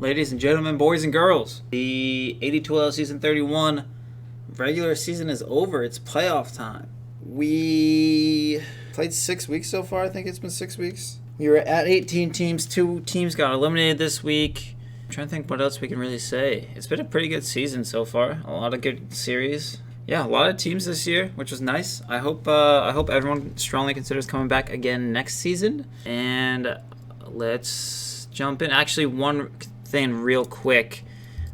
Ladies and gentlemen, boys and girls, the AD2L Season 31 regular season is over. It's playoff time. We played 6 weeks so far. I think it's been 6 weeks. We were at 18 teams. 2 teams got eliminated this week. I'm trying to think what else we can really say. It's been a pretty good season so far. A lot of good series. Yeah, a lot of teams this year, which was nice. I hope everyone strongly considers coming back again next season. And let's jump in. Actually, one thing real quick.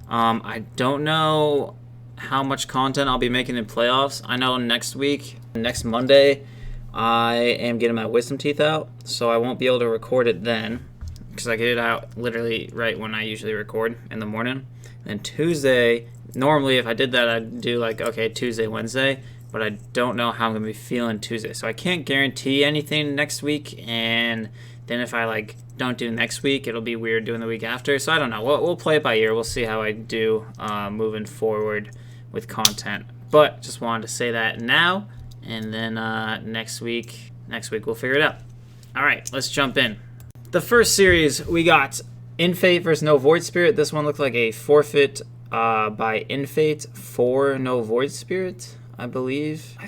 I don't know how much content I'll be making in playoffs. I know next Monday, I am getting my wisdom teeth out, so I won't be able to record it then because I get it out literally right when I usually record in the morning. And Tuesday, normally if I did that, I'd do like, okay, Tuesday, Wednesday, but I don't know how I'm going to be feeling Tuesday. So I can't guarantee anything next week, and then if I don't do next week, it'll be weird doing the week after. So I don't know. We'll play it by ear. We'll see how I do moving forward with content. But just wanted to say that now, and then next week we'll figure it out. All right, let's jump in. The first series, we got Infate versus No Void Spirit. This one looked like a forfeit by Infate for No Void Spirit, I believe. I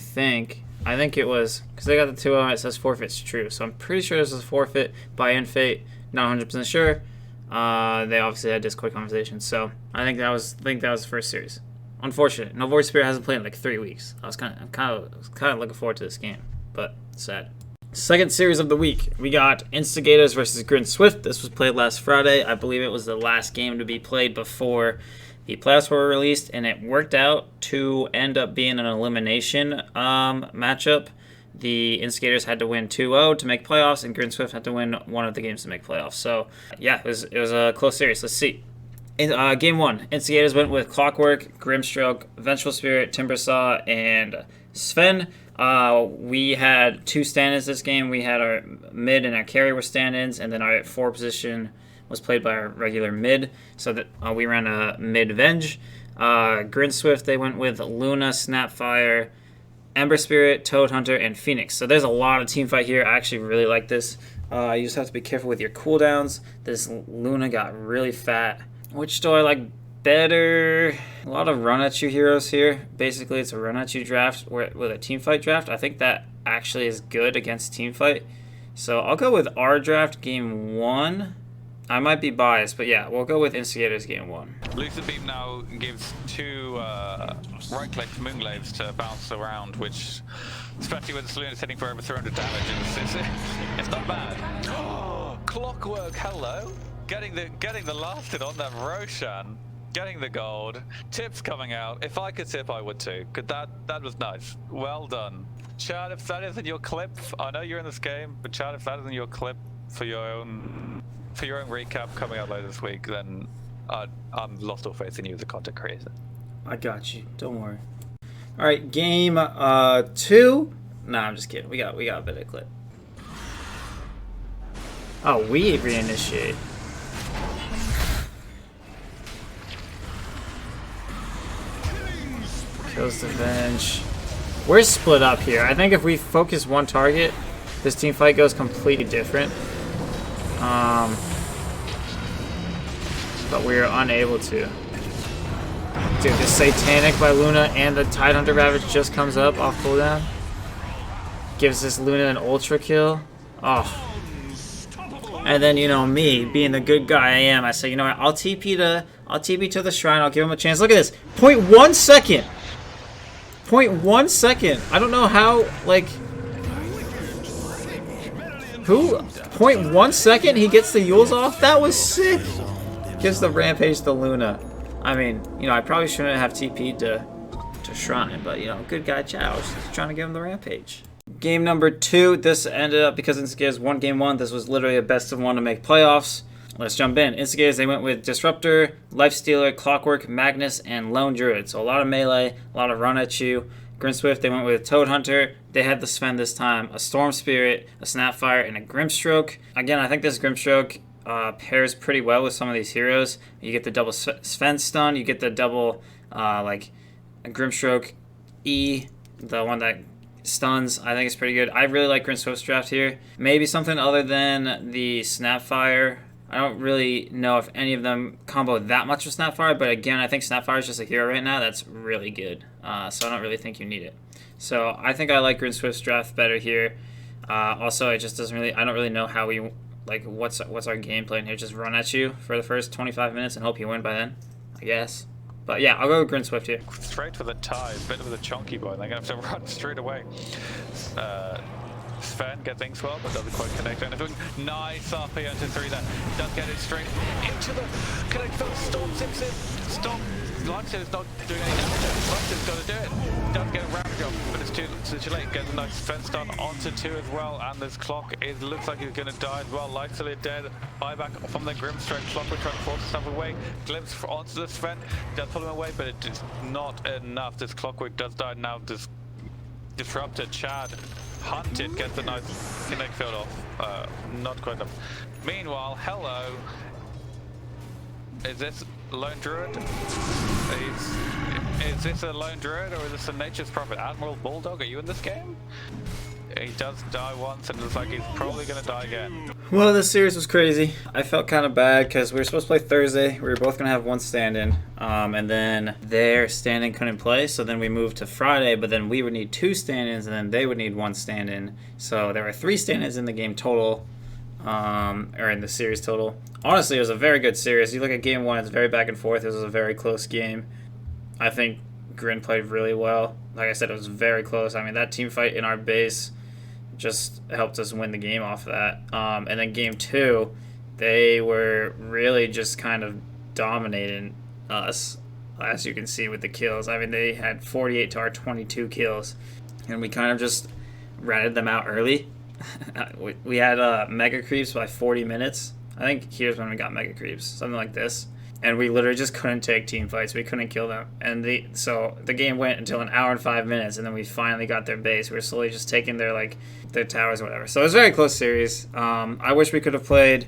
think it was, because they got the 2-0 and it says forfeit's true. So I'm pretty sure this is a forfeit by Infate. Not 100% sure. They obviously had Discord conversations. So I think that was the first series. Unfortunate. No Void Spirit hasn't played in like 3 weeks. I'm kind of looking forward to this game, but sad. Second series of the week, we got Instigators versus Grin Swift. This was played last Friday. I believe it was the last game to be played before the playoffs were released, and it worked out to end up being an elimination matchup. The Instigators had to win 2-0 to make playoffs, and Grin Swift had to win one of the games to make playoffs. So, yeah, it was a close series. Let's see. In Game 1, Instigators went with Clockwork, Grimstroke, Vengeful Spirit, Timbersaw, and Sven. We had 2 stand-ins this game. We had our mid and our carry were stand-ins, and then our 4 position was played by our regular mid. So that we ran a mid-venge. Grin Swift, they went with Luna, Snapfire, Ember Spirit, Toad Hunter, and Phoenix. So there's a lot of team fight here. I actually really like this. You just have to be careful with your cooldowns. This Luna got really fat. Which do I like better? A lot of run at you heroes here. Basically, it's a run at you draft with a team fight draft. I think that actually is good against team fight. So I'll go with our draft game 1. I might be biased, but yeah, we'll go with Instigators game 1. Lucid Beam now gives 2 right-click Moonglaives to bounce around, which, especially with the Saloon hitting for over 300 damage, it's not bad. Clockwork, hello. Getting the last hit on that Roshan, getting the gold. Tips coming out. If I could tip, I would too. That was nice. Well done. Chad, if that isn't your clip, I know you're in this game, but Chad, if that isn't your clip for your own recap coming out later this week, then I'm lost all faith in you as a content creator. I got you. Don't worry. All right, game 2. Nah, I'm just kidding. We got a bit of clip. Oh, we reinitiate. Kills the Venge. We're split up here. I think if we focus one target, this team fight goes completely different. But we're unable to. Dude, the Satanic by Luna and the Tidehunter Ravage just comes up off cooldown. Gives this Luna an ultra kill. Oh. And then, you know, me, being the good guy I am, I say, you know what, I'll TP to the shrine, I'll give him a chance. Look at this. 0.1 second. 0.1 second. I don't know how, who? 0.1 second he gets the Yules off? That was sick. Gives the Rampage to Luna. I mean, you know, I probably shouldn't have TP'd to Shrine, but, you know, good guy Chow. I was just trying to give him the Rampage. Game number 2, this ended up, because Instigators won game 1, this was literally a best of 1 to make playoffs. Let's jump in. Instigators, they went with Disruptor, Lifestealer, Clockwork, Magnus, and Lone Druid. So a lot of melee, a lot of run at you. Grin Swift, they went with Toad Hunter. They had the Sven this time, a Storm Spirit, a Snapfire, and a Grimstroke. Again, I think this Grimstroke pairs pretty well with some of these heroes. You get the double Sven stun, you get the double Grimstroke E, the one that stuns. I think it's pretty good. I really like Grin Swift's draft here. Maybe something other than the Snapfire I don't really know if any of them combo that much with Snapfire, but again, I think Snapfire is just a hero right now that's really good. So I don't really think you need it. So I think I like Green Swift's draft better here. Also, it just doesn't really. I don't really know how we like. What's our game plan here? Just run at you for the first 25 minutes and hope you win by then, I guess. But yeah, I'll go with Green Swift here. Straight for the tie, bit of a chunky boy. They're gonna have to run straight away. Sven gets things well, but doesn't quite connect anything. Nice RP onto 3 there. Does get it straight into the connect. Storm zips in. Storm. Lightsaber's not doing any damage. Lightsaber's got to do it. Does get a round job, but it's too late. Gets a nice fence stun onto 2 as well, and this clock, it looks like he's going to die as well. Lightsaber dead. Buyback from the Grimstrike. Clockwork trying to force himself away. Glimpse onto the Sven. Does pull him away, but it is not enough. This Clockwork does die now. This disrupted Chad. Hunted, gets a nice connect field off. Not quite enough. Meanwhile, hello. Is this Lone Druid? Is this a Lone Druid or is this a Nature's Prophet? Admiral Bulldog, are you in this game? He does die once and it looks like he's probably going to die again. Well, this series was crazy. I felt kind of bad because we were supposed to play Thursday. We were both going to have one stand-in. And then their stand-in couldn't play, so then we moved to Friday, but then we would need 2 stand-ins and then they would need 1 stand-in. So there were 3 stand-ins in the game total, or in the series total. Honestly, it was a very good series. You look at game 1, it's very back and forth. It was a very close game. I think Grin played really well. Like I said, it was very close. I mean, that team fight in our base just helped us win the game off of that. And then game 2, they were really just kind of dominating us, as you can see with the kills. I mean, they had 48 to our 22 kills, and we kind of just ratted them out early. We had mega creeps by 40 minutes. I think here's when we got mega creeps, something like this. And we literally just couldn't take team fights. We couldn't kill them. And so the game went until 1 hour and 5 minutes, and then we finally got their base. We were slowly just taking their towers or whatever. So it was a very close series. I wish we could have played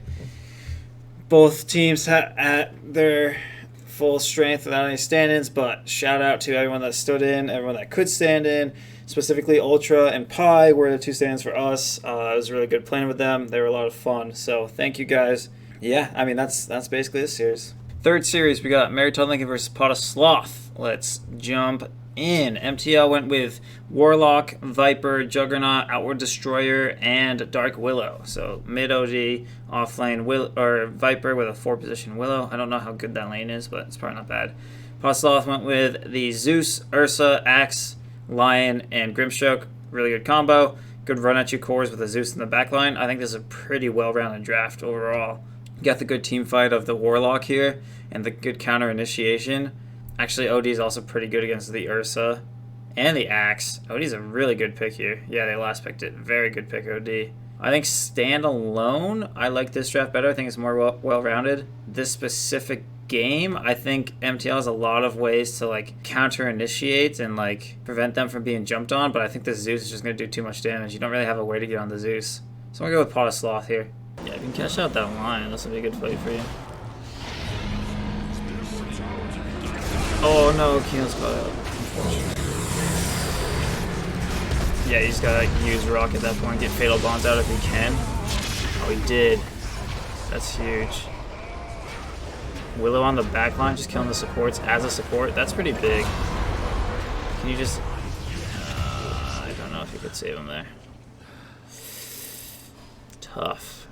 both teams at their full strength without any stand-ins, but shout out to everyone that stood in, everyone that could stand in. Specifically, Ultra and Pi were the 2 stand-ins for us. It was really good playing with them. They were a lot of fun. So thank you guys. Yeah, I mean, that's basically this series. Third series, we got Mary Todd Lincoln versus Pot of Sloth. Let's jump in. MTL went with Warlock, Viper, Juggernaut, Outward Destroyer, and Dark Willow. So mid OD, off lane Viper with a 4-position Willow. I don't know how good that lane is, but it's probably not bad. Pot of Sloth went with the Zeus, Ursa, Axe, Lion, and Grimstroke. Really good combo. Good run at you cores with the Zeus in the backline. I think this is a pretty well-rounded draft overall. You got the good team fight of the Warlock here and the good counter initiation. Actually, OD is also pretty good against the Ursa and the Axe. OD's a really good pick here. Yeah, they last picked it. Very good pick, OD. I think standalone, I like this draft better. I think it's more well-rounded. This specific game, I think MTL has a lot of ways to counter initiate and prevent them from being jumped on, but I think the Zeus is just going to do too much damage. You don't really have a way to get on the Zeus. So I'm going to go with Pot of Sloth here. Yeah, you can cash out that line. This will be a good fight for you. Oh no, Keenan's got out. Yeah, you just gotta use Rock at that point, get Fatal Bonds out if you can. Oh, he did. That's huge. Willow on the back line, just killing the supports as a support. That's pretty big. Can you just... I don't know if you could save him there. Tough.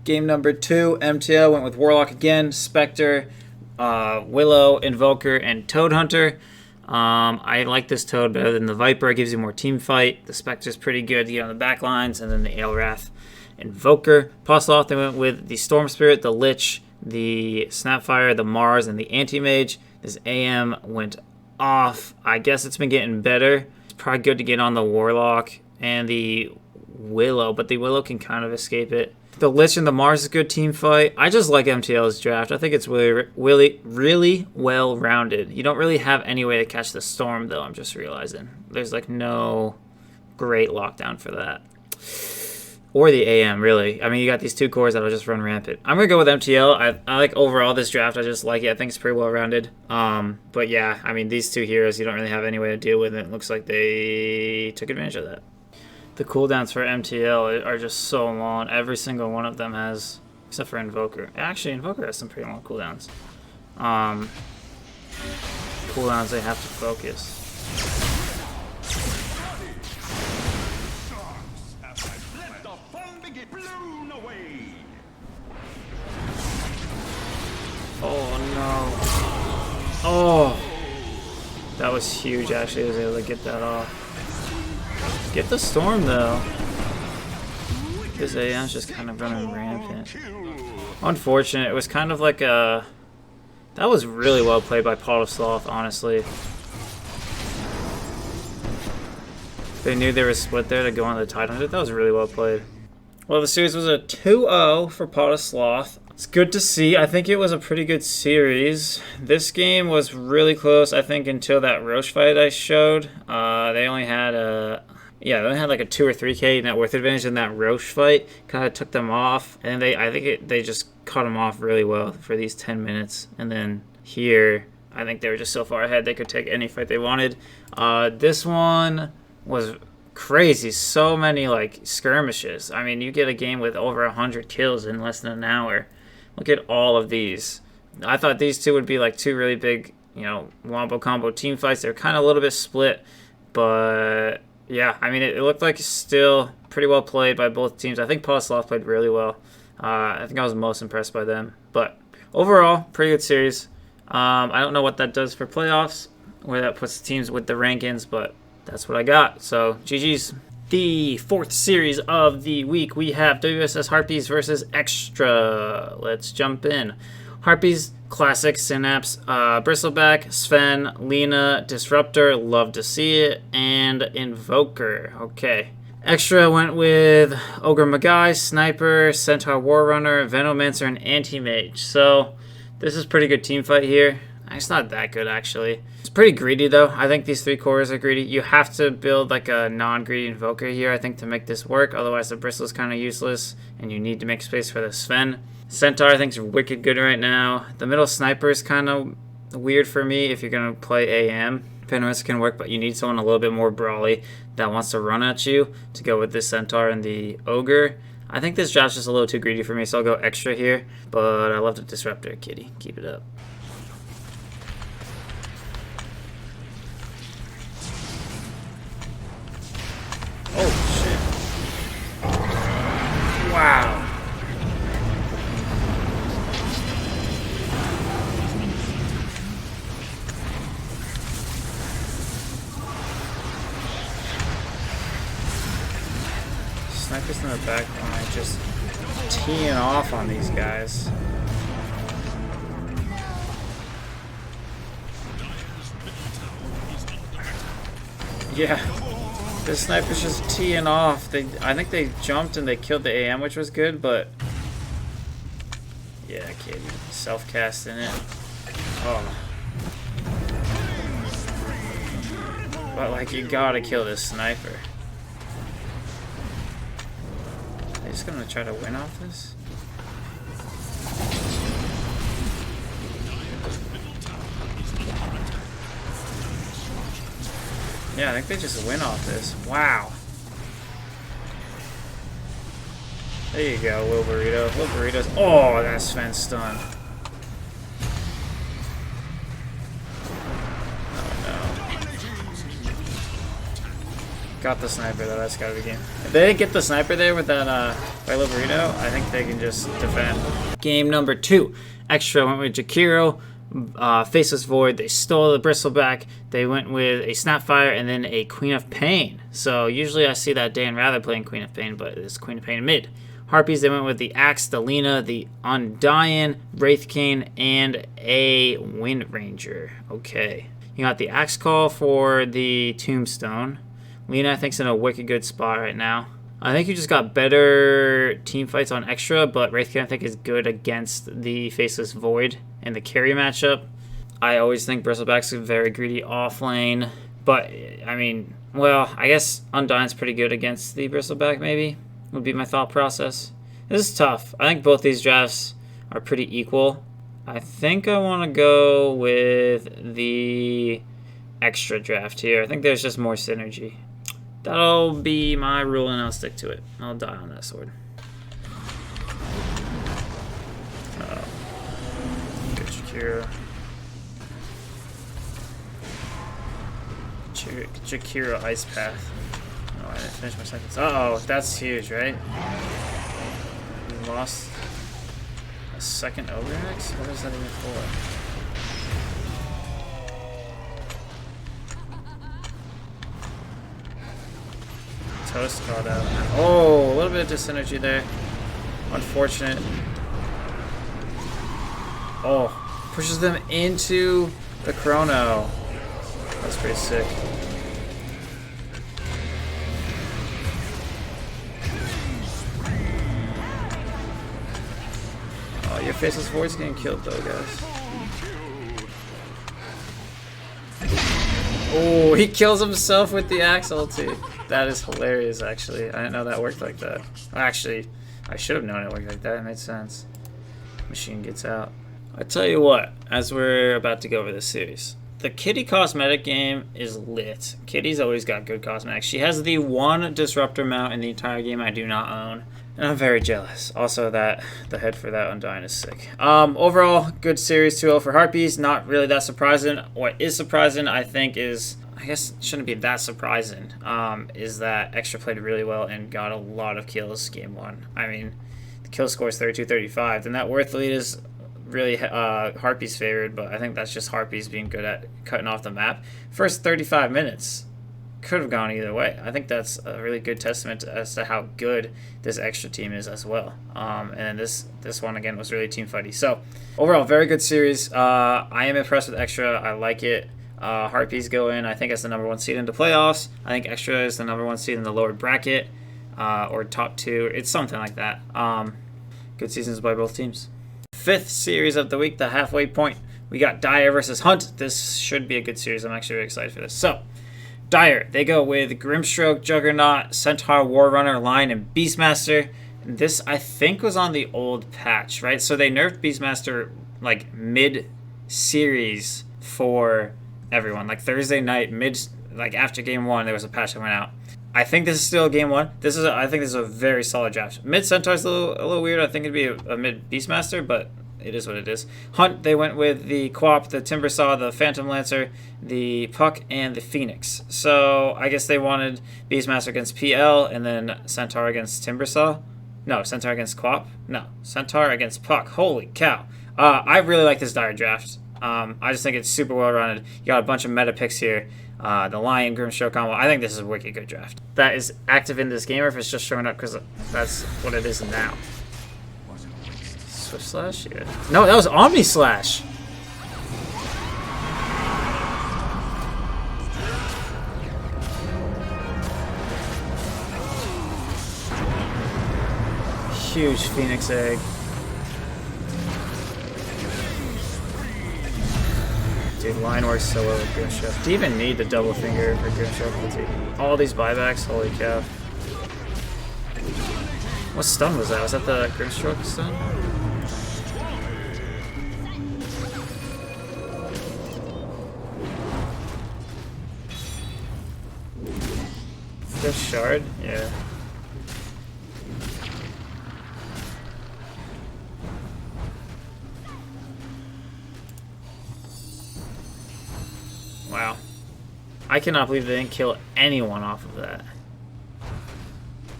Game number 2, MTL went with Warlock again, Spectre, Willow, Invoker, and Toad Hunter. I like this Toad better than the Viper. It gives you more team fight. The Spectre's pretty good to get on the back lines, and then the Aelwrath Invoker. Pot of Sloth, they went with the Storm Spirit, the Lich, the Snapfire, the Mars, and the Anti-Mage. This AM went off. I guess it's been getting better. It's probably good to get on the Warlock and the Willow, but the Willow can kind of escape it. The Lich and the Mars is a good team fight. I just like MTL's draft. I think it's really well-rounded. You don't really have any way to catch the Storm, though, I'm just realizing. There's no great lockdown for that. Or the AM, really. I mean, you got these 2 cores that'll just run rampant. I'm going to go with MTL. I like overall this draft. I just like it. I think it's pretty well-rounded. But yeah, I mean, these 2 heroes, you don't really have any way to deal with it. It looks like they took advantage of that. The cooldowns for MTL are just so long. Every single one of them has except for Invoker. Actually, Invoker has some pretty long cooldowns. Cooldowns they have to focus. Oh no. Oh, that was huge. Actually, I was able to get that off. Get the storm though. This AM's just kind of running rampant. Unfortunate. It was kind of like a... That was really well played by Pot of Sloth, honestly. They knew they were split there to go on the Titan. That was really well played. Well, the series was a 2-0 for Pot of Sloth. It's good to see. I think it was a pretty good series. This game was really close, I think, until that Roche fight I showed. They only had a... Yeah, they only had like a 2 or 3k net worth advantage in that Roche fight. Kind of took them off, and I think they just cut them off really well for these 10 minutes. And then here, I think they were just so far ahead they could take any fight they wanted. This one was crazy. So many like skirmishes. I mean, you get a game with over 100 kills in less than an hour. Look at all of these. I thought these two would be like two really big, you know, wombo combo team fights. They're kind of a little bit split, but... Yeah, I mean, it looked like still pretty well played by both teams. I think Pot of Sloth played really well. I think I was most impressed by them. But overall, pretty good series. I don't know what that does for playoffs, where that puts the teams with the rank-ins, but that's what I got. So, GG's. The fourth series of the week, we have WSS Harpies versus Extra. Let's jump in. Harpies, Classic, Synapse, Bristleback, Sven, Lena, Disruptor, love to see it, and Invoker. Okay. Extra went with Ogre Magai, Sniper, Centaur Warrunner, Venomancer, and Anti-Mage. So, this is pretty good team fight here. It's not that good, actually. It's pretty greedy, though. I think these three cores are greedy. You have to build, like, a non-greedy Invoker here, I think, to make this work. Otherwise, the Bristle's kind of useless, and you need to make space for the Sven. Centaur, I think, is wicked good right now. The middle Sniper is kind of weird for me if you're going to play AM. Venomancer can work, but you need someone a little bit more brawly that wants to run at you to go with this Centaur and the Ogre. I think this draft's just a little too greedy for me, so I'll go Extra here. But I love the Disruptor, kitty. Keep it up. Oh, shit. Wow. Sniper's in the back line, just teeing off on these guys. Yeah, the Sniper's just teeing off. I think they jumped and they killed the AM, which was good, but yeah, kid, self-casting it. Oh. But like, you gotta kill this Sniper. Just gonna try to win off this. Yeah, I think they just win off this. Wow. There you go, Will Burrito. Will Burrito's. Oh, that's Sven stun. Got the Sniper though, that's gotta be game. If they didn't get the Sniper there with that by Burrito, I think they can just defend. Game number 2. Extra went with Jakiro, Faceless Void, they stole the Bristleback, they went with a Snapfire and then a Queen of Pain. So usually I see that Dan Rather playing Queen of Pain, but it's Queen of Pain mid. Harpies, they went with the Axe, the Lena, the Undying, Wraithkane, and a Wind Ranger. Okay. You got the Axe Call for the Tombstone. Lena, I think, is in a wicked good spot right now. I think you just got better team fights on Extra, but Wraithkane, I think, is good against the Faceless Void in the carry matchup. I always think Bristleback's very greedy off lane, but, I mean, well, I guess Undying's pretty good against the Bristleback, maybe, would be my thought process. This is tough. I think both these drafts are pretty equal. I think I want to go with the Extra draft here. I think there's just more synergy. That'll be my rule, and I'll stick to it. I'll die on that sword. Jakiro. Jakiro Ice Path. Oh, I didn't finish my sentence. Uh-oh, that's huge, right? We lost a second Ogre-Axe? What is that even for? Toast caught out. Oh, a little bit of dysenergy there. Unfortunate. Oh, pushes them into the chrono. That's pretty sick. Oh, your faceless void's getting killed though, guys. Oh, he kills himself with the axe ulti. That is hilarious, actually. I didn't know that worked like that. Actually, I should have known it worked like that. It made sense. Machine gets out. I tell you what, as we're about to go over this series, the Kitty cosmetic game is lit. Kitty's always got good cosmetics. She has the one disruptor mount in the entire game I do not own, and I'm very jealous. Also, that the head for that Undying is sick. Overall, good series. 2-0 for Harpies. Not really that surprising. What is surprising, I think, is, I guess it shouldn't be that surprising, is that Extra played really well and got a lot of kills game one. I mean, the kill score is 32-35. Then that Worth lead is really Harpies favored, but I think that's just Harpies being good at cutting off the map. First 35 minutes could have gone either way. I think that's a really good testament as to how good this Extra team is as well. And this one again was really team fighty. So overall, very good series. I am impressed with Extra. I like it. Harpies go in, I think, as the #1 seed into playoffs. I think Extra is the #1 seed in the lower bracket, or top 2. It's something like that. Good seasons by both teams. Fifth series of the week, the halfway point. We got Dire versus Hunt. This should be a good series. I'm actually really excited for this. So, Dire, they go with Grimstroke, Juggernaut, Centaur, Warrunner, Lion, and Beastmaster. This, I think, was on the old patch, right? So they nerfed Beastmaster like mid-series for everyone. Like Thursday night, like after game 1, there was a patch that went out. I think this is still game 1. I think this is a very solid draft. Mid Centaur's a little weird. I think it'd be a mid Beastmaster, but it is what it is. Hunt, they went with the Quap, the Timbersaw, the Phantom Lancer, the Puck, and the Phoenix. So I guess they wanted Beastmaster against PL, and then Centaur against Timbersaw. No, Centaur against Quap. No, Centaur against Puck. Holy cow! I really like this Dire draft. I just think it's super well rounded. You got a bunch of meta picks here. The Lion, Grimstroke combo. I think this is a wicked good draft. That is active in this game, or if it's just showing up because that's what it is now. Swift Slash? Yeah. No, that was Omni Slash. Huge Phoenix Egg. Dude, line works so well with Grimstroke. Do you even need the double finger for Grimstroke? All these buybacks, holy cow. What stun was that? Was that the Grimstroke stun? Just shard? Yeah. Wow. I cannot believe they didn't kill anyone off of that.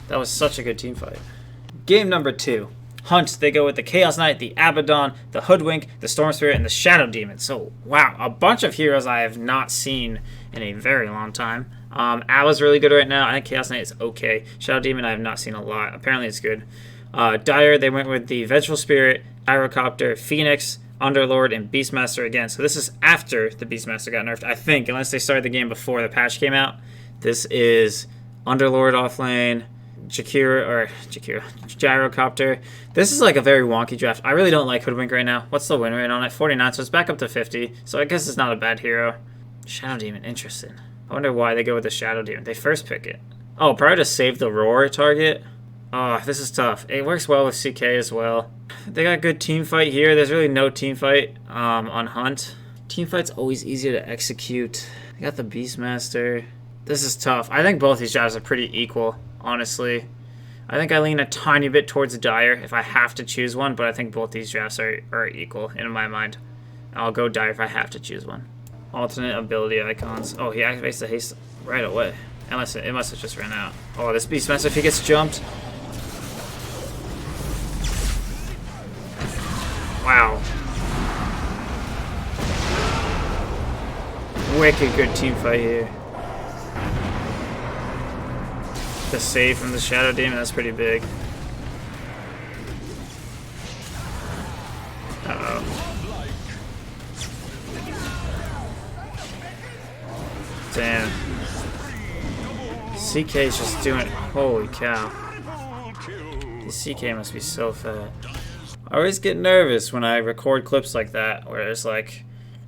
That was such a good team fight. Game number 2. Hunt, they go with the Chaos Knight, the Abaddon, the Hoodwink, the Storm Spirit, and the Shadow Demon. So, wow, a bunch of heroes I have not seen in a very long time. Abba's really good right now. I think Chaos Knight is okay. Shadow Demon I have not seen a lot. Apparently it's good. Dire, they went with the Vengeful Spirit, Gyrocopter, Phoenix, Underlord, and Beastmaster again. So this is after the Beastmaster got nerfed, I think, unless they started the game before the patch came out. This is Underlord offlane, Gyrocopter. This is like a very wonky draft. I really don't like Hoodwink right now. What's the win rate on it? 49, so it's back up to 50. So I guess it's not a bad hero. Shadow Demon, interesting. I wonder why they go with the Shadow Demon. They first pick it. Oh, probably to save the Roar target. Oh, this is tough. It works well with CK as well. They got good team fight here. There's really no team fight on Hunt. Team fight's always easier to execute. They got the Beastmaster. This is tough. I think both these drafts are pretty equal, honestly. I think I lean a tiny bit towards Dire if I have to choose one, but I think both these drafts are equal in my mind. I'll go Dire if I have to choose one. Alternate ability icons. Oh, he activates the haste right away. Unless it must have just ran out. Oh, this Beastmaster, if he gets jumped. Wow. Wicked good team fight here. The save from the Shadow Demon, that's pretty big. Uh-oh. Damn. CK's just doing... Holy cow. The CK must be so fat. I always get nervous when I record clips like that, where there's like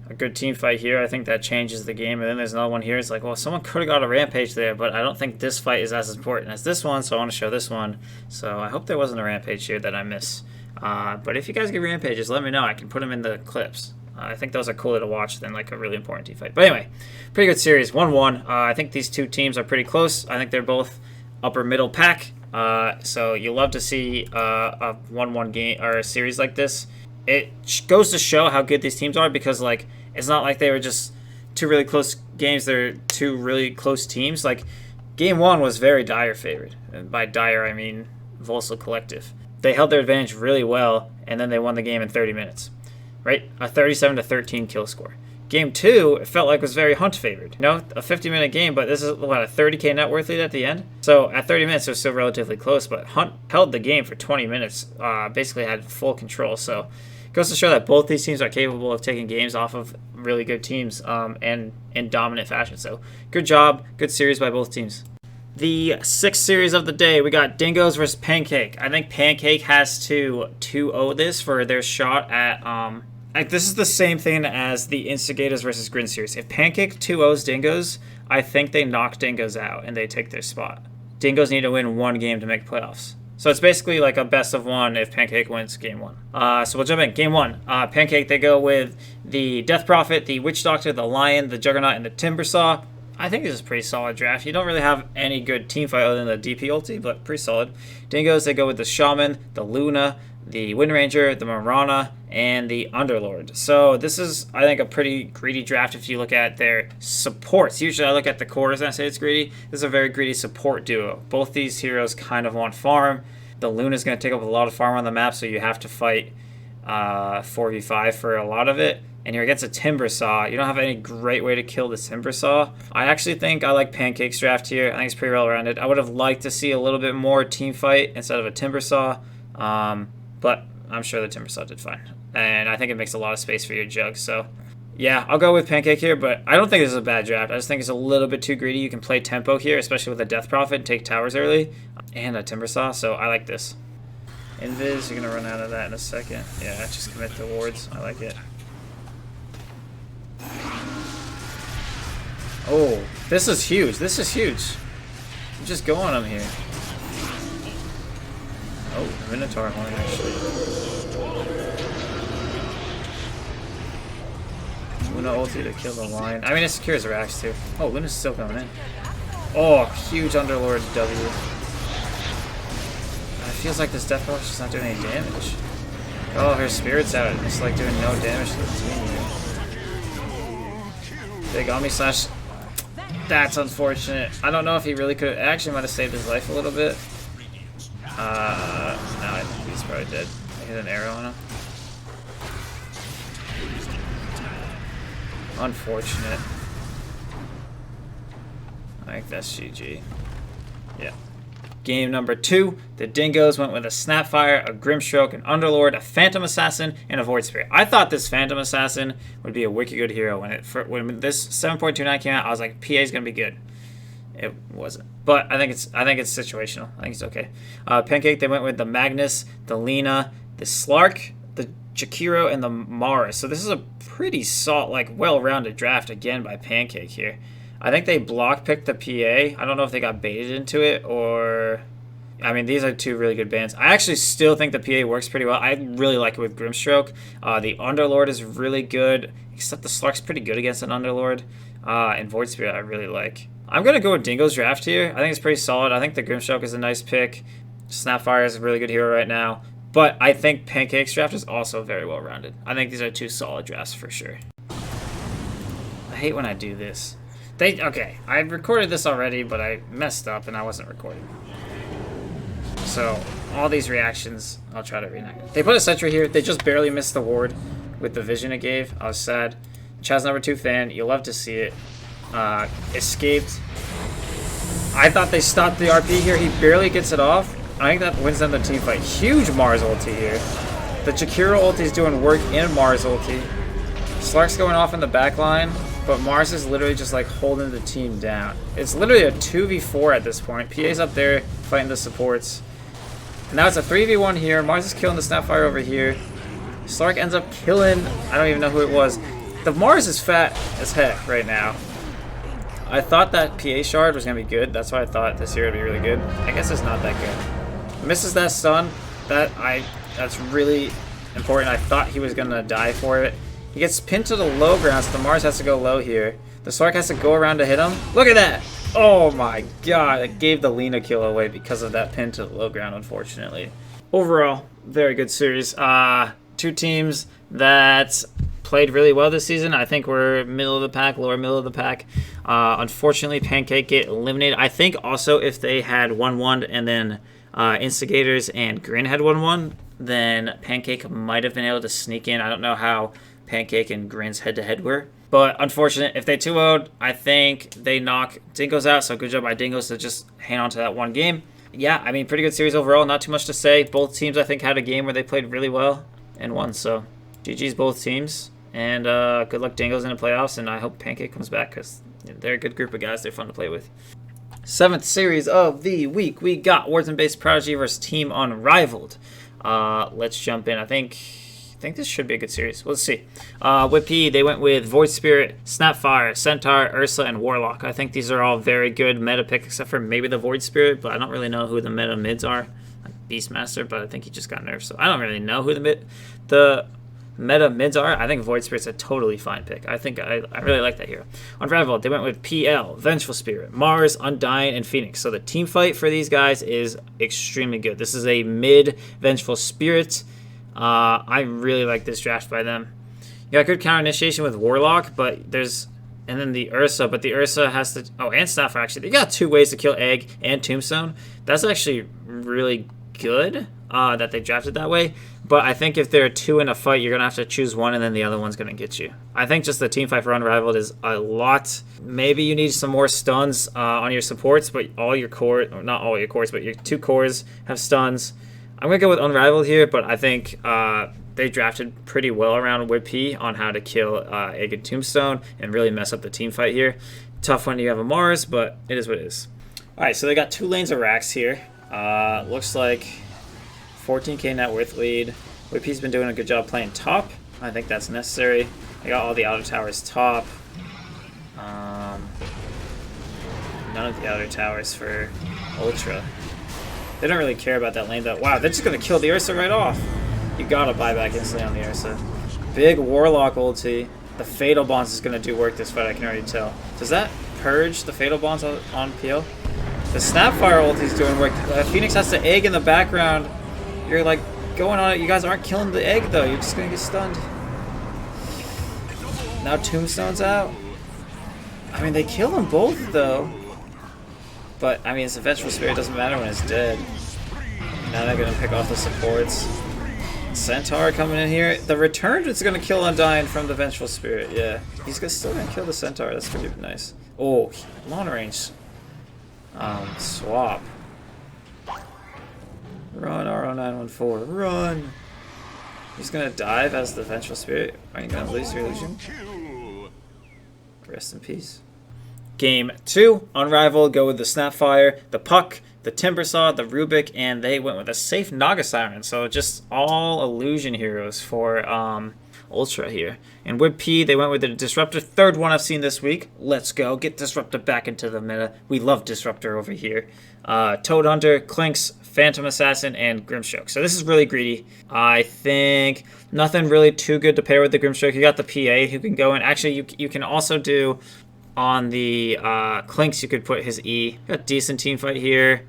a good team fight here. I think that changes the game, and then there's another one here. It's like, well, someone could have got a rampage there, but I don't think this fight is as important as this one, so I want to show this one. So I hope there wasn't a rampage here that I miss. But if you guys get rampages, let me know. I can put them in the clips. I think those are cooler to watch than like a really important team fight. But anyway, pretty good series, 1-1. I think these two teams are pretty close. I think they're both upper middle pack. So you love to see a 1-1 game or a series like this. It goes to show how good these teams are, because like it's not like they were just two really close games. They're two really close teams. Like game 1 was very Dire favored. And by Dire I mean Volsel Collective. They held their advantage really well, and then they won the game in 30 minutes. Right? A 37-13 kill score. Game 2, it felt like was very Hunt favored. You know, a 50-minute game, but this is, what, a 30k net worth lead at the end? So at 30 minutes, it was still relatively close, but Hunt held the game for 20 minutes, basically had full control. So it goes to show that both these teams are capable of taking games off of really good teams and in dominant fashion. So good job, good series by both teams. The 6th series of the day, we got Dingoes versus Pancake. I think Pancake has to 2-0 this for their shot at... Like, this is the same thing as the Instigators versus Grin series. If Pancake 2-0s Dingoes, I think they knock Dingoes out and they take their spot. Dingoes need to win one game to make playoffs. So it's basically like a best of one if Pancake wins game 1. So we'll jump in. Game 1. Pancake, they go with the Death Prophet, the Witch Doctor, the Lion, the Juggernaut, and the Timbersaw. I think this is a pretty solid draft. You don't really have any good team fight other than the DP ulti, but pretty solid. Dingoes, they go with the Shaman, the Luna, the Wind Ranger, the Marana, and the Underlord. So this is, I think, a pretty greedy draft if you look at their supports. Usually I look at the cores and I say it's greedy. This is a very greedy support duo. Both these heroes kind of want farm. The Luna is going to take up a lot of farm on the map, so you have to fight 4v5 for a lot of it. And you're against a Timbersaw. You don't have any great way to kill the Timbersaw. I actually think I like Pancake's draft here. I think it's pretty well-rounded. I would have liked to see a little bit more team fight instead of a Timbersaw. But I'm sure the Timbersaw did fine. And I think it makes a lot of space for your Jug. So, yeah, I'll go with Pancake here. But I don't think this is a bad draft. I just think it's a little bit too greedy. You can play tempo here, especially with a Death Prophet, and take towers early. And a Timbersaw. So I like this. Invis, you're going to run out of that in a second. Yeah, just commit to wards. I like it. Oh, this is huge. This is huge. I'm just going on him here. Oh, Minotaur horn, actually. Luna ulti to kill the Lion. I mean, it secures Rax, too. Oh, Luna's still coming in. Oh, huge Underlord W. It feels like this Death Rush is not doing any damage. Oh, her Spirit's out. It's like doing no damage to the team here. Big Omni Slash. That's unfortunate. I don't know if he really could have... Actually, might have saved his life a little bit. No, I think he's probably dead. I hit an arrow on him. Unfortunate. I think that's GG. Yeah. Game number 2, the Dingoes went with a Snapfire, a Grimstroke, an Underlord, a Phantom Assassin, and a Void Spirit. I thought this Phantom Assassin would be a wicked good hero. When this 7.29 came out, I was like, PA is gonna be good. It wasn't, but I think it's situational. I think it's okay. Pancake, they went with the Magnus, the Lena, the Slark, the Jakiro, and the Mara. So this is a pretty well-rounded draft again by Pancake here. I think they block picked the PA. I don't know if they got baited into it or... I mean, these are two really good bands. I actually still think the PA works pretty well. I really like it with Grimstroke. The Underlord is really good, except the Slark's pretty good against an Underlord. And Void Spirit I really like. I'm going to go with Dingo's draft here. I think it's pretty solid. I think the Grimstroke is a nice pick. Snapfire is a really good hero right now. But I think Pancake's draft is also very well rounded. I think these are 2 solid drafts for sure. I hate when I do this. Okay, I recorded this already, but I messed up and I wasn't recording. So all these reactions, I'll try to reenact. They put a sentry here. They just barely missed the ward with the vision it gave. I was sad. Chaz #2 fan, you'll love to see it. Escaped. I thought they stopped the RP here. He barely gets it off. I think that wins them the team fight. Huge Mars ulti here. The Jakiro ulti is doing work in Mars ulti. Slark's going off in the back line, but Mars is literally just like holding the team down. It's literally a 2v4 at this point. PA's up there fighting the supports. And now it's a 3v1 here. Mars is killing the Snapfire over here. Slark ends up killing, I don't even know who it was. The Mars is fat as heck right now. I thought that PA shard was going to be good. That's why I thought this year would be really good. I guess it's not that good. Misses that stun. That's really important. I thought he was going to die for it. He gets pinned to the low ground, so the Mars has to go low here. The Slark has to go around to hit him. Look at that! Oh my god, it gave the Lina kill away because of that pin to the low ground, unfortunately. Overall, very good series. 2 teams that played really well this season. I think we're middle of the pack, lower middle of the pack. Unfortunately, Pancake get eliminated. I think also if they had 1-1 and then Instigators and Grin had 1-1, then Pancake might have been able to sneak in. I don't know how Pancake and Grin's head-to-head were. But unfortunate, if they 2-0'd, I think they knock Dingos out. So good job by Dingos to just hang on to that one game. Yeah, I mean, pretty good series overall. Not too much to say. Both teams, I think, had a game where they played really well and won. So GG's both teams. And good luck Dingos in the playoffs. And I hope Pancake comes back because they're a good group of guys. They're fun to play with. 7th series of the week. We got Wharton-based Prodigy versus Team Unrivaled. Let's jump in. I think this should be a good series. Let's see. With P, they went with Void Spirit, Snapfire, Centaur, Ursa, and Warlock. I think these are all very good meta picks, except for maybe the Void Spirit, but I don't really know who the meta mids are. Like Beastmaster, but I think he just got nerfed, so I don't really know who the meta mids are. I think Void Spirit's a totally fine pick. I think I really like that here. Unrivaled, they went with PL, Vengeful Spirit, Mars, Undying, and Phoenix. So the team fight for these guys is extremely good. This is a mid Vengeful Spirit. I really like this draft by them. You got good counter initiation with Warlock, but there's, and then the Ursa, but the Ursa has to, oh, and Snapper actually. They got 2 ways to kill Egg and Tombstone. That's actually really good that they drafted that way. But I think if there are 2 in a fight, you're going to have to choose one and then the other one's going to get you. I think just the team fight for Unrivaled is a lot. Maybe you need some more stuns on your supports, but all your cores, or not all your cores, but your 2 cores have stuns. I'm going to go with Unrivaled here, but I think they drafted pretty well around Whip on how to kill Egg and Tombstone and really mess up the team fight here. Tough when you have a Mars, but it is what it is. All right, so they got 2 lanes of racks here. Looks like 14k net worth lead. Whip's been doing a good job playing top. I think that's necessary. They got all the outer towers top. None of the outer towers for Ultra. They don't really care about that lane though. Wow, they're just going to kill the Ursa right off. You got to buy back instantly on the Ursa. Big Warlock ulti. The Fatal Bonds is going to do work this fight, I can already tell. Does that purge the Fatal Bonds on PL? The Snapfire ulti is doing work. Phoenix has the Egg in the background. You're like going on it. You guys aren't killing the Egg though. You're just going to get stunned. Now Tombstone's out. I mean, they kill them both though. But, I mean, it's a Vengeful Spirit. It doesn't matter when it's dead. Now they're going to pick off the supports. Centaur coming in here. The return is going to kill Undying from the Vengeful Spirit. Yeah. He's still going to kill the Centaur. That's pretty nice. Oh, long range. Swap. Run, RO914. Run! He's going to dive as the Vengeful Spirit. Are you going to lose your illusion? Rest in peace. Game 2, Unrivaled go with the Snapfire, the Puck, the Timbersaw, the Rubik, and they went with a safe Naga Siren. So just all illusion heroes for Ultra here. And with P, they went with the Disruptor, 3rd one I've seen this week. Let's go, get Disruptor back into the meta. We love Disruptor over here. Toad Hunter, Clinks, Phantom Assassin, and Grimstroke. So this is really greedy. I think nothing really too good to pair with the Grimstroke. You got the PA who can go in. Actually, you can also do... On the Clinks, you could put his E. Got a decent team fight here.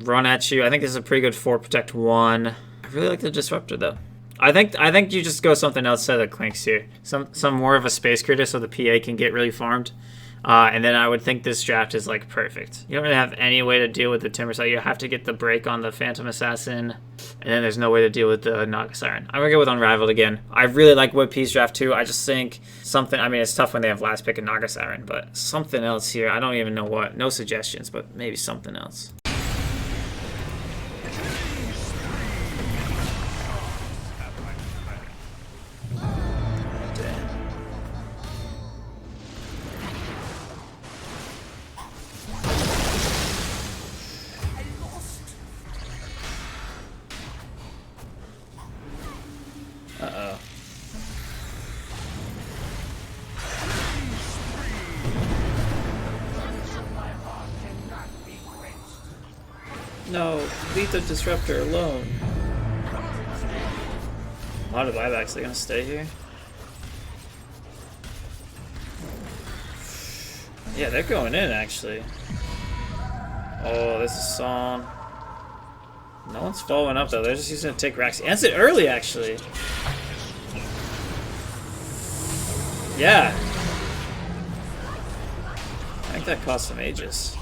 Run at you. I think this is a pretty good 4 protect 1. I really like the Disruptor though. I think you just go something outside of Clinks here. Some more of a Space Creator so the PA can get really farmed. And then I would think this draft is like perfect. You don't really have any way to deal with the Timber Saw. You have to get the break on the Phantom Assassin, and then there's no way to deal with the Naga Siren. I'm gonna go with Unrivaled again. I really like Whip P's draft too. I just think something. I mean, it's tough when they have last pick and Naga Siren, but something else here. I don't even know what. No suggestions, but maybe something else. Uh-oh. No, leave the Disruptor alone. A lot of buybacks are gonna stay here. Yeah, they're going in actually. Oh, this is Song. No one's following up though. They're just using to take racks. Ends it early actually. Yeah. I think that cost some Aegis.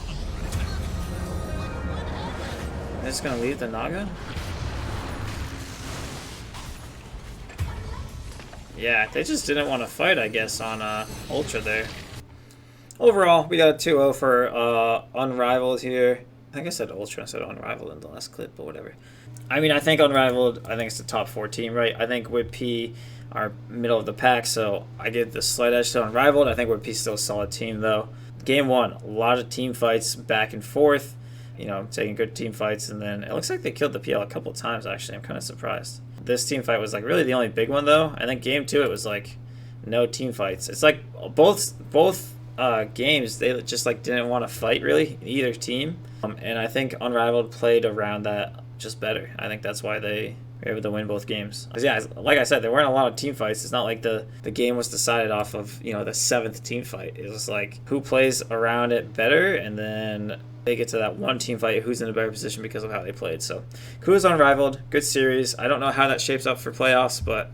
They're just gonna leave the Naga? Yeah, they just didn't want to fight, I guess, on Ultra there. Overall, we got a 2-0 for Unrivaled here. I think I said Ultra instead of Unrivaled in the last clip, but whatever. I mean, I think Unrivaled, I think it's the top 4 team, right? I think Whip P are middle of the pack, so I give the slight edge to Unrivaled. I think Whip P's still a solid team, though. Game 1, a lot of team fights back and forth. You know, taking good team fights, and then it looks like they killed the PL a couple of times, actually. I'm kind of surprised. This team fight was, like, really the only big one, though. I think Game 2, it was, like, no team fights. It's like both games, they just, like, didn't want to fight, really, either team. And I think Unrivaled played around that just better. I think that's why they were able to win both games. Because, yeah, like I said, there weren't a lot of team fights. It's not like the game was decided off of, you know, the 7th team fight. It was like who plays around it better, and then they get to that one team fight, who's in a better position because of how they played. So, kudos Unrivaled. Good series. I don't know how that shapes up for playoffs, but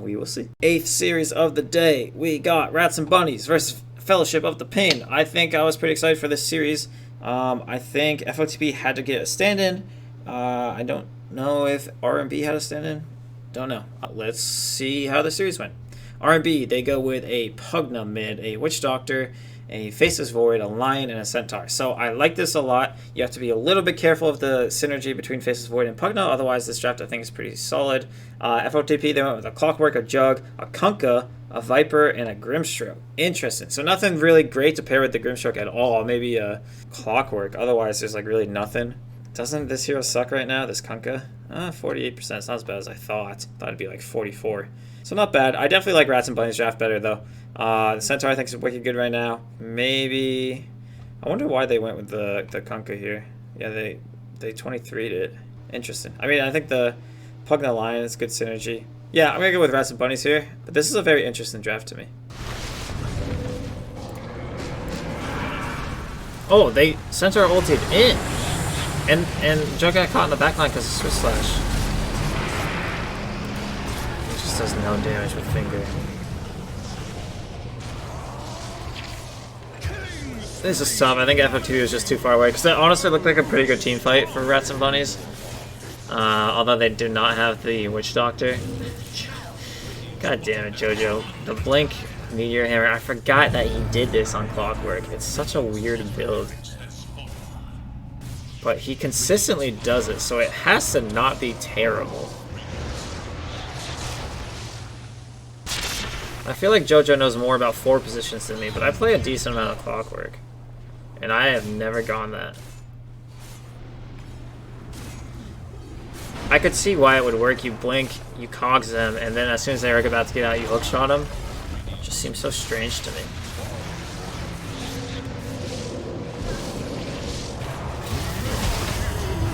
we will see. 8th series of the day. We got Rats and Bunnies versus Fellowship of the Pain. I think I was pretty excited for this series. I think FOTP had to get a stand-in. I don't know if R&B had a stand-in. Don't know. Let's see how the series went. R&B, they go with a Pugna mid, a Witch Doctor, a Faceless Void, a Lion, and a Centaur. So I like this a lot. You have to be a little bit careful of the synergy between Faceless Void and Pugna. Otherwise, this draft I think is pretty solid. FOTP, they went with a Clockwork, a Jug, a Kunkka, a Viper, and a Grimstroke. Interesting. So nothing really great to pair with the Grimstroke at all. Maybe a Clockwork. Otherwise, there's like really nothing. Doesn't this hero suck right now, this Kunkka? 48%. It's not as bad as I thought. Thought it'd be like 44. So not bad. I definitely like Rats and Bunnies draft better, though. The Centaur I think is wicked good right now. Maybe... I wonder why they went with the Kunkka here. Yeah, they 23'd it. Interesting. I mean, I think the Pugna Lion is good synergy. Yeah, I'm going to go with Rats and Bunnies here. But this is a very interesting draft to me. Oh, they Centaur ulted in. And Joe got caught in the backline because of Swiss Slash. He just does no damage with Finger. This is tough. I think FO2 is just too far away because that honestly looked like a pretty good team fight for Rats and Bunnies. Although they do not have the Witch Doctor. God damn it, JoJo. The Blink Meteor Hammer. I forgot that he did this on Clockwork. It's such a weird build. But he consistently does it, so it has to not be terrible. I feel like JoJo knows more about 4 positions than me, but I play a decent amount of Clockwork. And I have never gone that. I could see why it would work. You blink, you cogs them, and then as soon as they're about to get out, you hookshot them. It just seems so strange to me.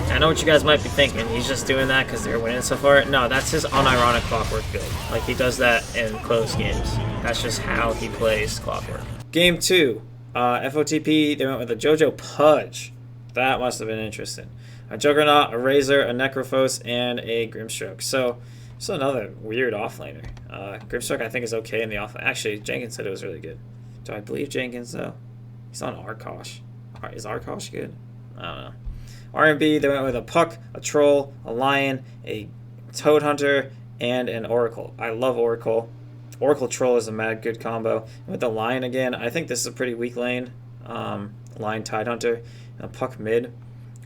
I know what you guys might be thinking. He's just doing that because they're winning so far. No, that's his unironic Clockwork build. Like, he does that in close games. That's just how he plays Clockwork. Game 2. FOTP, they went with a JoJo Pudge. That must have been interesting. a Juggernaut, a Razor, a Necrophos, and a Grimstroke. So, it's another weird offlaner. Grimstroke, I think, is okay in the off. Actually, Jenkins said it was really good. Do I believe Jenkins, though? He's on Arkosh. Is Arkosh good? I don't know. R&B, they went with a Puck, a Troll, a Lion, a Toad Hunter, and an Oracle. I love Oracle. Oracle Troll is a mad good combo. With the Lion again, I think this is a pretty weak lane. Lion Tide Hunter, and a Puck mid.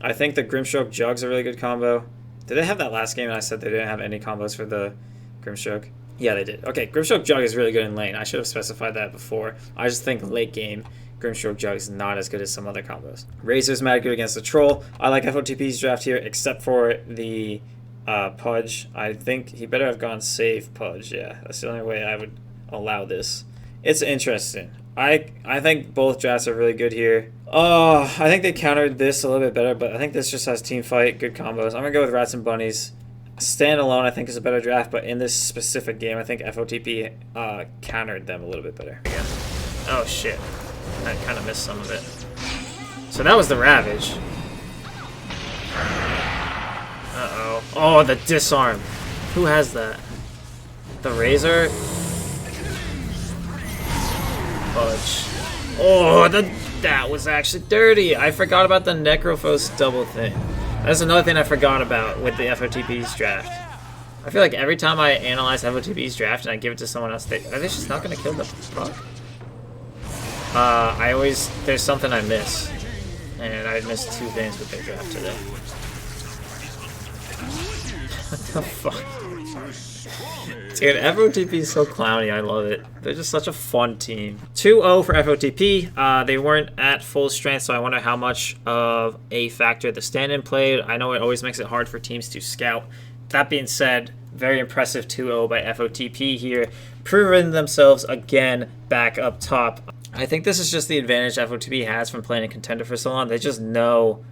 I think the Grimstroke Jug's a really good combo. Did they have that last game and I said they didn't have any combos for the Grimstroke? Yeah, they did. Okay, Grimstroke Jug is really good in lane. I should have specified that before. I just think late game, Grimstroke Jug is not as good as some other combos. Razor's mad good against the Troll. I like FOTP's draft here, except for the Pudge. I think he better have gone save Pudge. Yeah, that's the only way I would allow this. It's interesting. I think both drafts are really good here. I think they countered this a little bit better, but I think this just has team fight, good combos. I'm going to go with Rats and Bunnies. Standalone, I think, is a better draft, but in this specific game, I think FOTP countered them a little bit better. Oh, shit. I kind of missed some of it. So that was the Ravage. Uh-oh. Oh, the Disarm. Who has that? The Razor? Fudge. Oh, that was actually dirty. I forgot about the Necrophos double thing. That's another thing I forgot about with the FOTP's draft. I feel like every time I analyze FOTP's draft and I give it to someone else, are they just not going to kill the Puck? There's something I miss. And I missed 2 things with their draft today. What the fuck? Dude, FOTP is so clowny. I love it. They're just such a fun team. 2-0 for FOTP. They weren't at full strength, so I wonder how much of a factor the stand-in played. I know it always makes it hard for teams to scout. That being said, very impressive 2-0 by FOTP here, proving themselves again back up top. I think this is just the advantage FOTP has from playing a contender for so long. They just know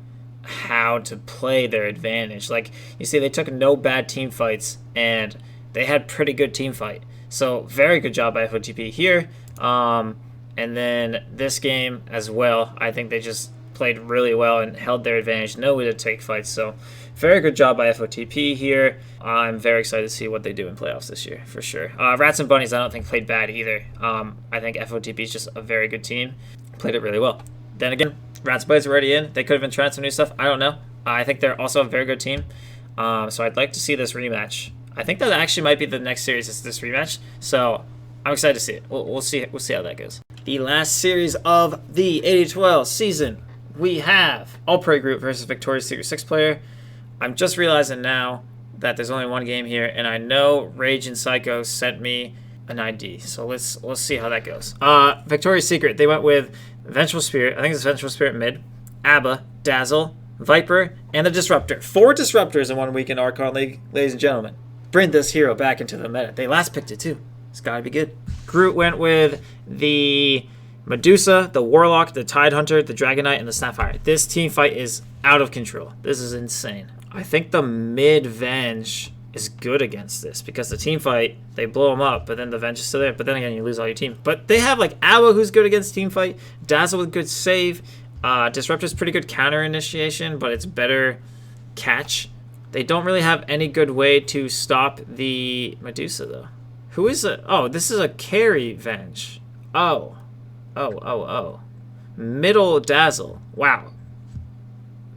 how to play their advantage. Like, you see, they took no bad team fights, and they had pretty good team fight. So, very good job by FOTP here. And then this game as well, I think they just played really well and held their advantage, know where to take fights. So, very good job by FOTP here. I'm very excited to see what they do in playoffs this year, for sure. Rats and Bunnies, I don't think played bad either. I think FOTP is just a very good team. Played it really well. Then again, Rats and Bunnies are already in. They could have been trying some new stuff. I don't know. I think they're also a very good team. So I'd like to see this rematch. I think that actually might be the next series is this rematch. So I'm excited to see it. We'll see how that goes. The last series of the AD2L season, we have All Prey Group versus Victoria's Secret 6-player. I'm just realizing now that there's only one game here, and I know Rage and Psycho sent me an ID. So let's see how that goes. Victoria's Secret, they went with Vengeful Spirit. I think it's Vengeful Spirit mid, Abba, Dazzle, Viper, and the Disruptor. 4 Disruptors in 1 week in Archon League, ladies and gentlemen. Bring this hero back into the meta. They last picked it too. It's gotta be good. Groot went with the Medusa, the Warlock, the Tide Hunter, the Dragon Knight, and the Snapfire. This team fight is out of control. This is insane. I think the mid Venge is good against this because the team fight, they blow them up, but then the Venge is still there. But then again, you lose all your team. But they have like Awa, who's good against team fight, Dazzle with good save, Disruptor's pretty good counter initiation, but it's better catch. They don't really have any good way to stop the Medusa though. Who is it? Oh, this is a carry Venge. Oh. Middle Dazzle. Wow.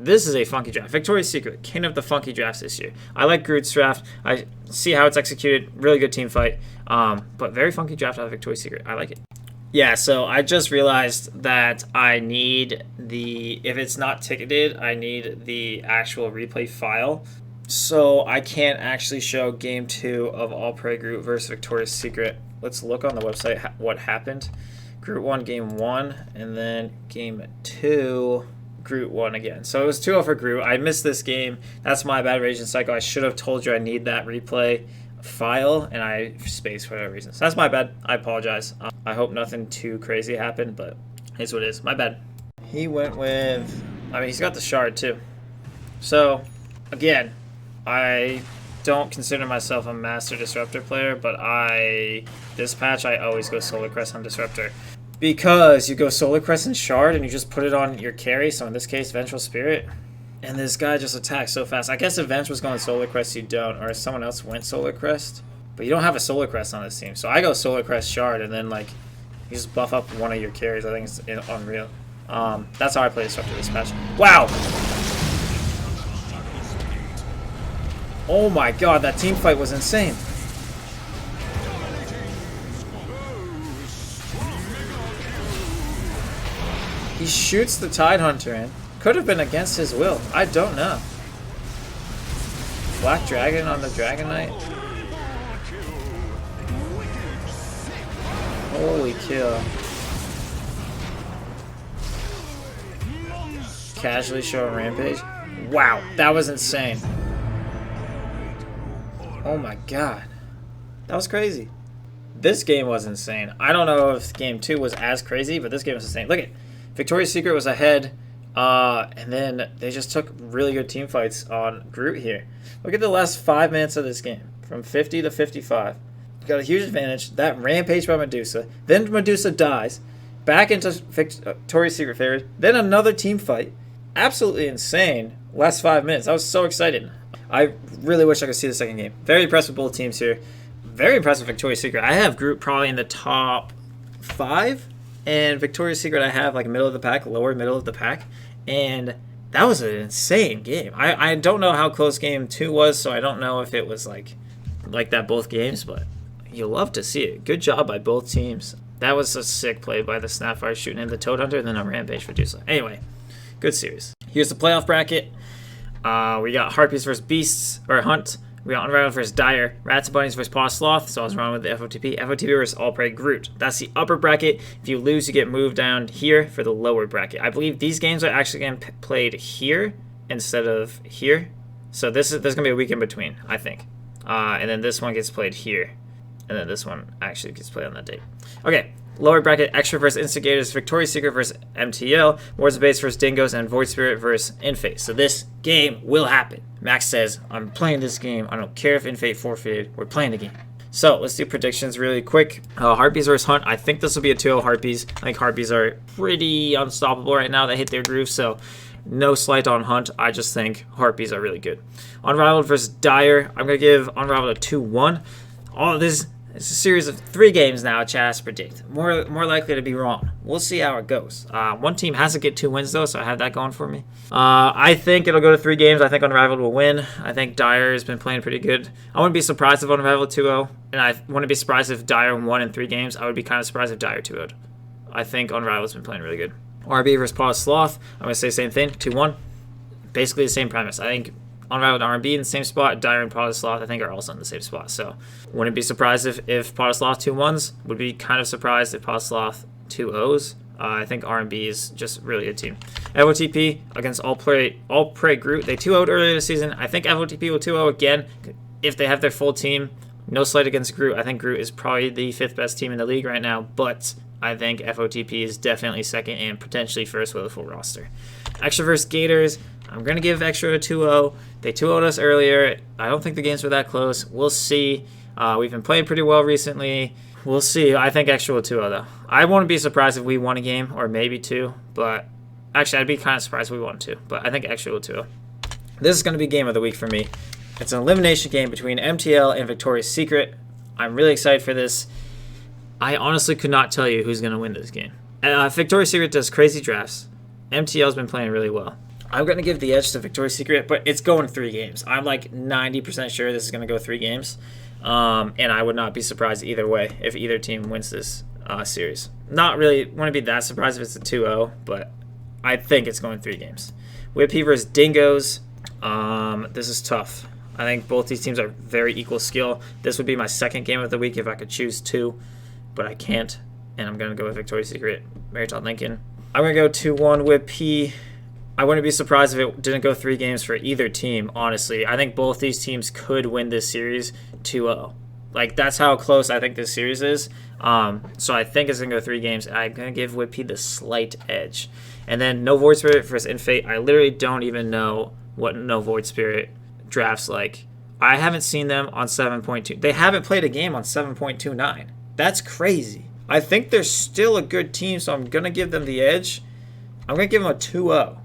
This is a funky draft. Victoria's Secret, king of the funky drafts this year. I like Groot's draft. I see how it's executed. Really good team fight. But very funky draft out of Victoria's Secret. I like it. Yeah, so I just realized that I need if it's not ticketed, I need the actual replay file. So I can't actually show game 2 of All Prey Groot versus Victoria's Secret. Let's look on the website what happened. Groot won game 1, and then game 2... Groot won again. So it was 2-0 for Groot. I missed this game. That's my bad, Rage and Psycho. I should have told you I need that replay file, and I spaced for whatever reason. So that's my bad. I apologize. I hope nothing too crazy happened, but it's what it is. My bad. He went with... I mean, he's got the shard, too. So, again, I don't consider myself a master Disruptor player, but this patch, I always go Solar Crest on Disruptor. Because you go Solar Crest and Shard and you just put it on your carry, so in this case, Vengeful Spirit, And this guy just attacked so fast. I guess if Venge was going Solar Crest, you don't. Or if someone else went Solar Crest. But you don't have a Solar Crest on this team. So I go Solar Crest Shard, and then, like, you just buff up one of your carries. I think it's unreal. That's how I play Disruptor this patch. Wow! Oh my god, that team fight was insane. He shoots the Tidehunter in. Could have been against his will. I don't know. Black Dragon on the Dragon Knight. Holy kill. Casually showing Rampage. Wow, that was insane. Oh my god. That was crazy. This game was insane. I don't know if game 2 was as crazy, but this game was insane. Look at Victoria's Secret was ahead, and then they just took really good team fights on Groot here. Look at the last 5 minutes of this game, from 50 to 55. Got a huge advantage. That Rampage by Medusa. Then Medusa dies. Back into Victoria's Secret favors. Then another team fight. Absolutely insane. Last 5 minutes. I was so excited. I really wish I could see the second game. Very impressed with both teams here. Very impressed with Victoria's Secret. I have Groot probably in the top 5. And Victoria's Secret I have like middle of the pack, lower middle of the pack. And that was an insane game. I don't know how close game 2 was, so I don't know if it was like that both games, but you love to see it. Good job by both teams. That was a sick play by the Snapfire shooting in the Toad Hunter and then a Rampage for Medusa. Anyway, good series. Here's the playoff bracket. We got Harpies versus Beasts, or Hunt. We got Unraveled versus Dire. Rats and Bunnies versus Paw Sloth. So I was wrong with the FOTP. FOTP versus All Prey Groot. That's the upper bracket. If you lose, you get moved down here for the lower bracket. I believe these games are actually getting played here instead of here. So there's going to be a week in between, I think. And then this one gets played here. And then this one actually gets played on that date. Okay. Lower bracket, Extra versus Instigators, Victoria's Secret versus MTL, Wars of Base versus Dingoes, and Void Spirit versus Infate. So this game will happen. Max says, I'm playing this game. I don't care if Infate forfeited. We're playing the game. So let's do predictions really quick. Harpies versus Hunt. I think this will be a 2-0 Harpies. I think Harpies are pretty unstoppable right now. They hit their groove, so no slight on Hunt. I just think Harpies are really good. Unraveled versus Dire. I'm going to give Unraveled a 2-1. All of this... It's a series of 3 games now, Chaz predict. More likely to be wrong. We'll see how it goes. One team has to get 2 wins, though, so I have that going for me. I think it'll go to 3 games. I think Unraveled will win. I think Dire has been playing pretty good. I wouldn't be surprised if Unraveled 2-0, and I wouldn't be surprised if Dire won in 3 games. I would be kind of surprised if Dire 2-0'd. I think Unraveled's been playing really good. RB versus Paw Sloth. I'm going to say the same thing, 2-1. Basically the same premise. I think Unraveled and RB in the same spot. Dire and Paw Sloth, I think, are also in the same spot. So, wouldn't be surprised if Paw Sloth 2-1s. Would be kind of surprised if Paw Sloth 2-0s. I think R&B is just really a team. FOTP against All Prey Groot. They 2-0'd earlier this season. I think FOTP will 2-0 again if they have their full team. No slight against Groot. I think Groot is probably the 5th best team in the league right now, but I think FOTP is definitely second and potentially first with a full roster. Extra versus Gators. I'm going to give Extra a 2-0. They 2-0'd us earlier. I don't think the games were that close. We'll see. We've been playing pretty well recently. We'll see. I think Extra will 2-0, though. I wouldn't be surprised if we won a game, or maybe 2. But actually, I'd be kind of surprised if we won 2. But I think Extra will 2-0. This is going to be game of the week for me. It's an elimination game between MTL and Victoria's Secret. I'm really excited for this. I honestly could not tell you who's going to win this game. Victoria's Secret does crazy drafts. MTL's been playing really well. I'm going to give the edge to Victoria's Secret, but it's going 3 games. I'm like 90% sure this is going to go 3 games. And I would not be surprised either way if either team wins this series. Not really want to be that surprised if it's a 2-0, but I think it's going 3 games. Whippy versus Dingoes. This is tough. I think both these teams are very equal skill. This would be my second game of the week if I could choose 2, but I can't. And I'm going to go with Victoria's Secret, Meritot Lincoln. I'm going to go 2-1 Whippy. I wouldn't be surprised if it didn't go 3 games for either team, honestly. I think both these teams could win this series 2-0. Like, that's how close I think this series is. So I think it's going to go 3 games. I'm going to give Whippy the slight edge. And then No Void Spirit versus Infate. I literally don't even know what No Void Spirit drafts like. I haven't seen them on 7.2. They haven't played a game on 7.29. That's crazy. I think they're still a good team, so I'm going to give them the edge. I'm going to give them a 2-0.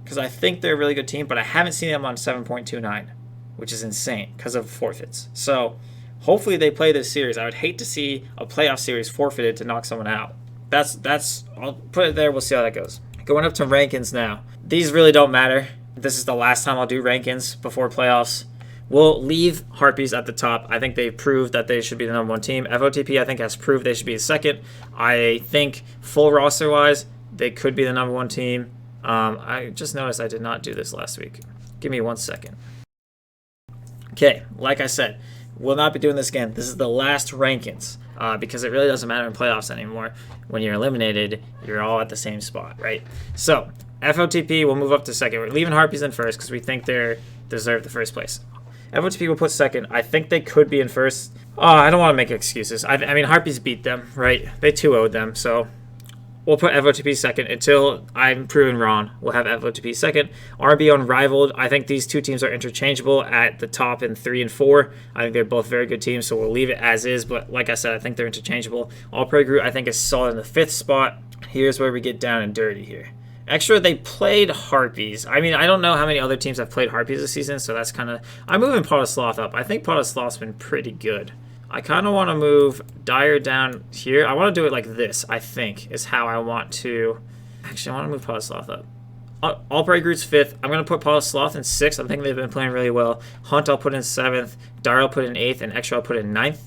because I think they're a really good team, but I haven't seen them on 7.29, which is insane because of forfeits. So hopefully they play this series. I would hate to see a playoff series forfeited to knock someone out. That's I'll put it there. We'll see how that goes. Going up to rankings now. These really don't matter. This is the last time I'll do rankings before playoffs. We'll leave Harpies at the top. I think they've proved that they should be the number 1 team. FOTP, I think, has proved they should be the second. I think full roster-wise, they could be the number 1 team. I just noticed I did not do this last week. Give me 1 second. Okay, like I said, we'll not be doing this again. This is the last rankings because it really doesn't matter in playoffs anymore. When you're eliminated, you're all at the same spot, right? So FOTP will move up to second. We're leaving Harpies in first because we think they deserve the first place. FOTP will put second. I think they could be in first. Oh, I don't want to make excuses. I mean, Harpies beat them, right? They 2-0'd them, so we'll put FOTP second until I'm proven wrong. We'll have FOTP second. RB unrivaled. I think these two teams are interchangeable at the top in 3 and 4. I think they're both very good teams, so we'll leave it as is. But like I said, I think they're interchangeable. All-Pro Group, I think, is solid in the 5th spot. Here's where we get down and dirty here. Extra, they played Harpies. I mean, I don't know how many other teams have played Harpies this season, so that's kind of... I'm moving Pot of Sloth up. I think Pot of Sloth's been pretty good. I kind of want to move Dire down here. I want to do it like this, I think, is how I want to... Actually, I want to move Pot of Sloth up. All-Pro Group's 5th. I'm going to put Pot of Sloth in 6th. I think they've been playing really well. Hunt, I'll put in 7th. Dire, I'll put in 8th. And Extra, I'll put in 9th.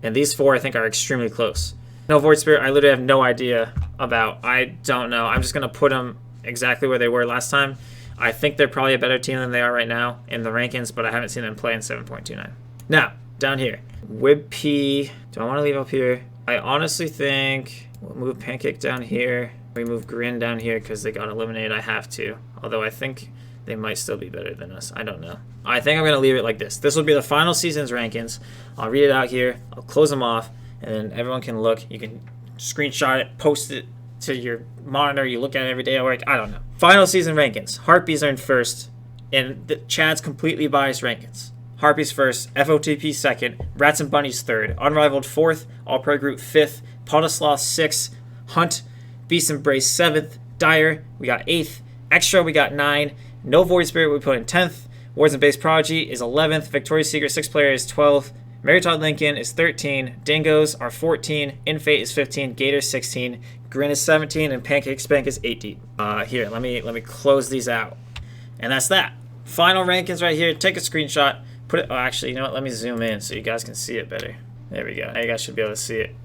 And these 4, I think, are extremely close. No Void Spirit, I literally have no idea about. I don't know. I'm just going to put them exactly where they were last time. I think they're probably a better team than they are right now in the rankings, but I haven't seen them play in 7.29. Now, down here. WibP. Do I want to leave up here? I honestly think we'll move Pancake down here. We move Grin down here because they got eliminated. I have to. Although I think they might still be better than us. I don't know. I think I'm going to leave it like this. This will be the final season's rankings. I'll read it out here. I'll close them off. And then everyone can look. You can screenshot it, post it to your monitor. You look at it every day at work. I don't know. Final season rankings. Harpies are in first. And Chad's completely biased rankings. Harpies first. FOTP second. Rats and Bunnies third. Unrivaled fourth. All-Pro Group 5th. Pot of Sloth 6th. Hunt, Beast Embrace 7th. Dire, we got 8th. Extra, we got 9. No Void Spirit, we put in 10th. Wards and Base Prodigy is 11th. Victoria's Secret 6th player is 12th. Mary Todd Lincoln is 13. Dingoes are 14. Infate is 15. Gators 16. Grin is 17. And Pancake Spank is 18. Here, let me close these out. And that's that. Final rankings right here. Take a screenshot. Put it. Oh, actually, you know what? Let me zoom in so you guys can see it better. There we go. Now you guys should be able to see it.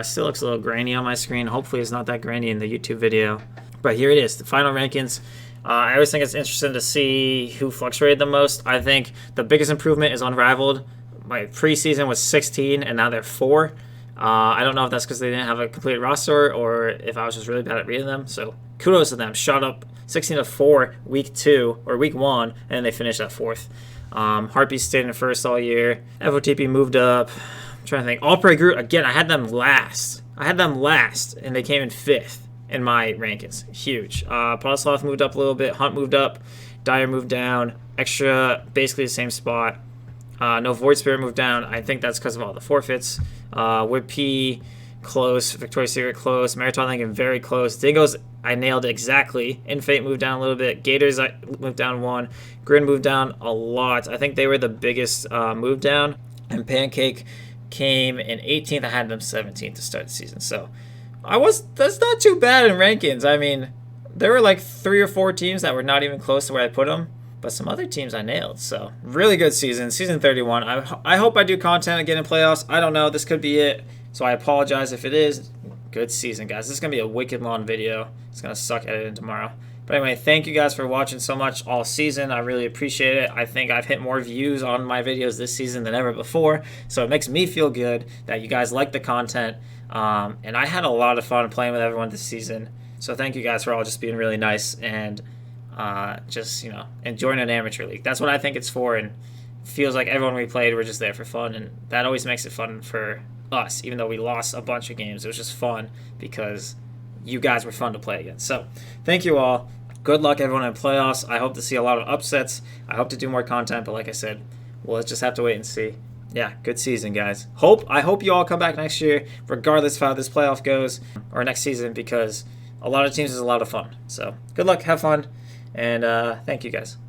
Still looks a little grainy on my screen. Hopefully it's not that grainy in the YouTube video. But here it is. The final rankings. I always think it's interesting to see who fluctuated the most. I think the biggest improvement is Unrivaled. My preseason was 16, and now they're 4. I don't know if that's because they didn't have a complete roster or if I was just really bad at reading them. So kudos to them. Shot up 16 to 4 week 2 or week 1, and then they finished at 4th. Harpies stayed in first all year. FOTP moved up. I'm trying to think. All-Pro Group, again, I had them last. And they came in 5th in my rankings. Huge. Pot of Sloth moved up a little bit. Hunt moved up. Dire moved down. Extra, basically the same spot. No Void Spirit moved down. I think that's because of all the forfeits. WibP, close. Victoria's Secret, close. Marathon Lincoln, very close. Dingoes, I nailed it exactly. Infate moved down a little bit. Gators, I moved down 1. Grin moved down a lot. I think they were the biggest move down. And Pancake came in 18th. I had them 17th to start the season. So that's not too bad in rankings. I mean, there were like 3 or 4 teams that were not even close to where I put them. But some other teams I nailed. So really good season. Season 31. I hope I do content again in playoffs. I don't know. This could be it. So I apologize if it is. Good season, guys. This is going to be a wicked long video. It's going to suck editing tomorrow. But anyway, thank you guys for watching so much all season. I really appreciate it. I think I've hit more views on my videos this season than ever before. So it makes me feel good that you guys like the content. And I had a lot of fun playing with everyone this season. So thank you guys for all just being really nice and just, enjoying an amateur league. That's what I think it's for, and it feels like everyone we played were just there for fun, and that always makes it fun for us. Even though we lost a bunch of games, it was just fun because you guys were fun to play against. So thank you all. Good luck everyone in playoffs. I hope to see a lot of upsets. I hope to do more content, but like I said, we'll just have to wait and see. Yeah, good season, guys. I hope you all come back next year, regardless of how this playoff goes, or next season, because a lot of teams is a lot of fun. So good luck, have fun, And thank you guys.